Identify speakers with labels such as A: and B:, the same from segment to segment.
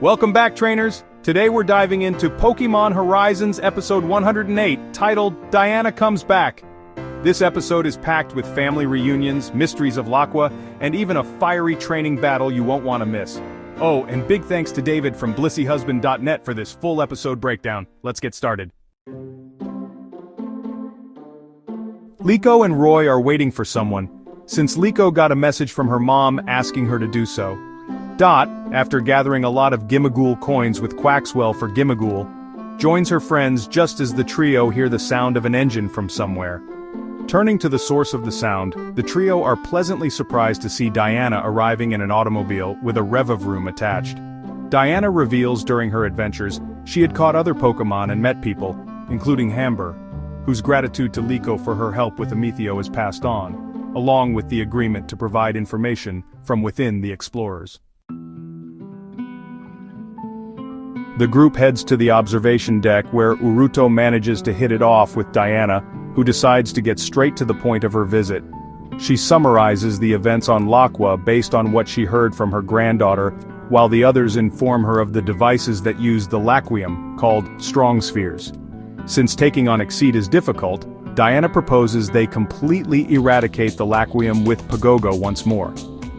A: Welcome back, trainers! Today we're diving into Pokémon Horizons episode 108, titled Diana Comes Back. This episode is packed with family reunions, mysteries of Laqua, and even a fiery training battle you won't want to miss. Oh, and big thanks to David from blissyhusband.net for this full episode breakdown. Let's get started. Liko and Roy are waiting for someone, since Liko got a message from her mom asking her to do so. Dot, after gathering a lot of Gimmighoul coins with Quaxwell for Gimmighoul, joins her friends just as the trio hear the sound of an engine from somewhere. Turning to the source of the sound, the trio are pleasantly surprised to see Diana arriving in an automobile with a Revavroom attached. Diana reveals during her adventures she had caught other Pokémon and met people, including Hamber, whose gratitude to Liko for her help with Amethio is passed on, along with the agreement to provide information from within the explorers. The group heads to the observation deck where Uruto manages to hit it off with Diana, who decides to get straight to the point of her visit. She summarizes the events on Laqua based on what she heard from her granddaughter, while the others inform her of the devices that use the Laquium, called Strong Spheres. Since taking on Exceed is difficult, Diana proposes they completely eradicate the Laquium with Pagogo once more.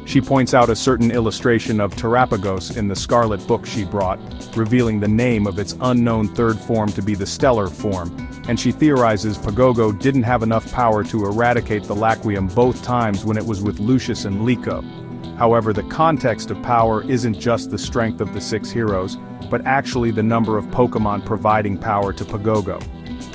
A: She points out a certain illustration of Terapagos in the Scarlet book she brought, revealing the name of its unknown third form to be the Stellar Form, and she theorizes Pagogo didn't have enough power to eradicate the Laquium both times when it was with Lucius and Liko. However, the context of power isn't just the strength of the 6 heroes, but actually the number of Pokémon providing power to Pagogo.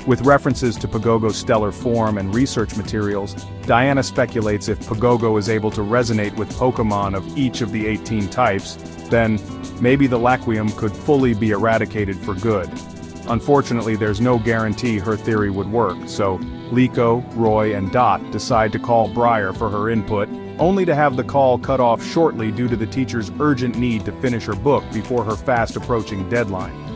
A: With references to Pagogo's stellar form and research materials, Diana speculates if Pagogo is able to resonate with Pokémon of each of the 18 types, then maybe the Laquium could fully be eradicated for good. Unfortunately, there's no guarantee her theory would work, so Liko, Roy, and Dot decide to call Briar for her input, only to have the call cut off shortly due to the teacher's urgent need to finish her book before her fast-approaching deadline.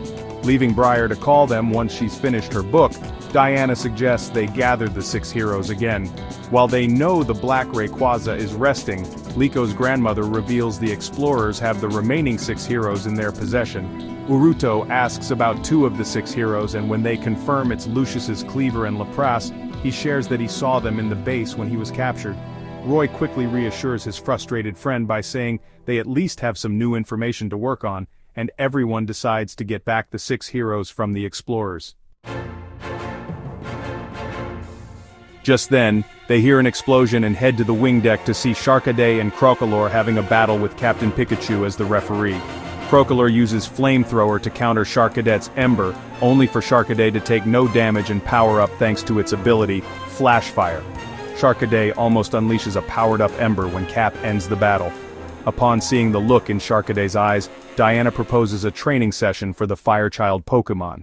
A: Leaving Briar to call them once she's finished her book, Diana suggests they gather the 6 heroes again. While they know the Black Rayquaza is resting, Liko's grandmother reveals the explorers have the remaining 6 heroes in their possession. Uruto asks about 2 of the 6 heroes, and when they confirm it's Lucius's Cleaver and Lapras, he shares that he saw them in the base when he was captured. Roy quickly reassures his frustrated friend by saying they at least have some new information to work on, and everyone decides to get back the 6 heroes from the explorers. Just then, they hear an explosion and head to the wing deck to see Charcadet and Crocolore having a battle with Captain Pikachu as the referee. Crocolore uses Flamethrower to counter Charcadet's Ember, only for Charcadet to take no damage and power up thanks to its ability, Flash Fire. Charcadet almost unleashes a powered-up Ember when Cap ends the battle. Upon seeing the look in Charcadet's eyes, Diana proposes a training session for the Firechild Pokémon.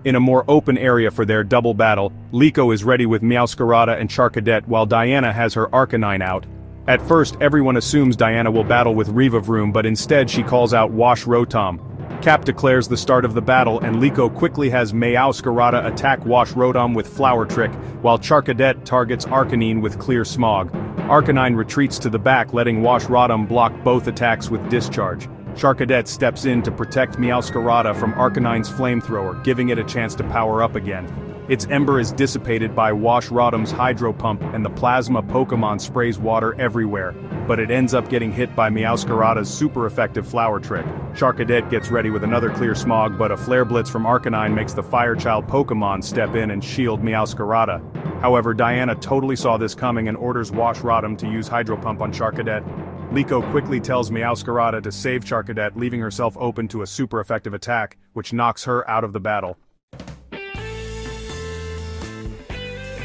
A: In a more open area for their double battle, Liko is ready with Meowscarada and Charcadet while Diana has her Arcanine out. At first, everyone assumes Diana will battle with Revavroom, but instead she calls out Wash Rotom. Cap declares the start of the battle, and Liko quickly has Meowscarada attack Wash Rotom with Flower Trick, while Charcadet targets Arcanine with Clear Smog. Arcanine retreats to the back, letting Wash Rotom block both attacks with Discharge. Charcadet steps in to protect Meowscarada from Arcanine's Flamethrower, giving it a chance to power up again. Its Ember is dissipated by Wash Rotom's Hydro Pump, and the Plasma Pokémon sprays water everywhere, but it ends up getting hit by Meowscarada's super effective Flower Trick. Charcadet gets ready with another Clear Smog, but a Flare Blitz from Arcanine makes the Firechild Pokémon step in and shield Meowscarada. However, Diana totally saw this coming and orders Wash Rotom to use Hydro Pump on Charcadet. Liko quickly tells Meowscarada to save Charcadet, leaving herself open to a super effective attack, which knocks her out of the battle.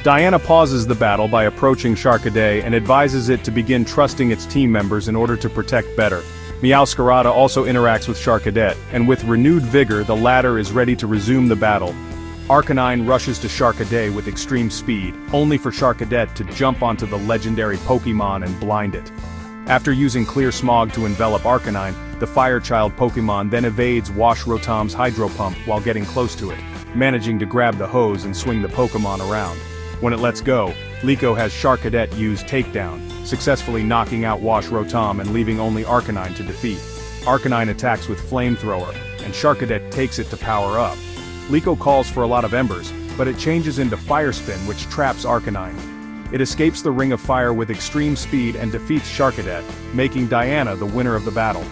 A: Diana pauses the battle by approaching Charcadet and advises it to begin trusting its team members in order to protect better. Meowscarada also interacts with Charcadet, and with renewed vigor the latter is ready to resume the battle. Arcanine rushes to Charcadet with extreme speed, only for Charcadet to jump onto the legendary Pokémon and blind it. After using Clear Smog to envelop Arcanine, the Firechild Pokémon then evades Wash Rotom's Hydro Pump while getting close to it, managing to grab the hose and swing the Pokémon around. When it lets go, Liko has Charcadet use Takedown, successfully knocking out Wash Rotom and leaving only Arcanine to defeat. Arcanine attacks with Flamethrower, and Charcadet takes it to power up. Liko calls for a lot of embers, but it changes into Fire Spin, which traps Arcanine. It escapes the Ring of Fire with extreme speed and defeats Charcadet, making Diana the winner of the battle.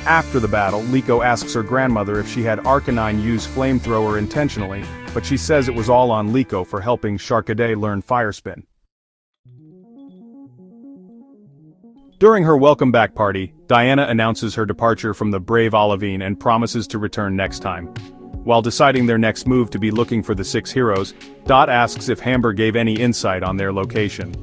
A: After the battle, Liko asks her grandmother if she had Arcanine use Flamethrower intentionally, but she says it was all on Liko for helping Charcadet learn Fire Spin. During her welcome back party, Diana announces her departure from the brave Olivine and promises to return next time. While deciding their next move to be looking for the 6 heroes, Dot asks if Hamber gave any insight on their location.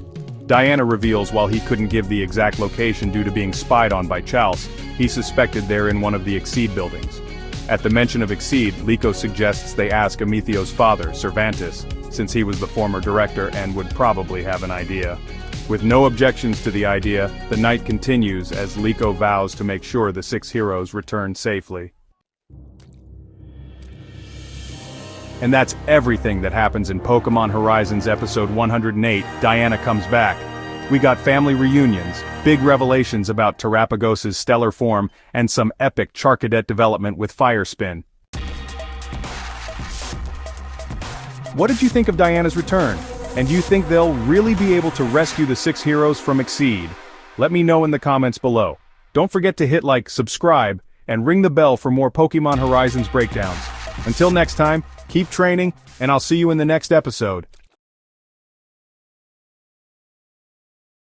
A: Diana reveals while he couldn't give the exact location due to being spied on by Chalice, he suspected they're in one of the Exceed buildings. At the mention of Exceed, Liko suggests they ask Amethio's father, Cervantes, since he was the former director and would probably have an idea. With no objections to the idea, the night continues as Liko vows to make sure the 6 heroes return safely. And that's everything that happens in Pokémon Horizons episode 108, Diana Comes Back. We got family reunions, big revelations about Terapagos' stellar form, and some epic Charcadet development with Fire Spin. What did you think of Diana's return? And do you think they'll really be able to rescue the 6 heroes from Exceed? Let me know in the comments below. Don't forget to hit like, subscribe, and ring the bell for more Pokémon Horizons breakdowns. Until next time, keep training, and I'll see you in the next episode.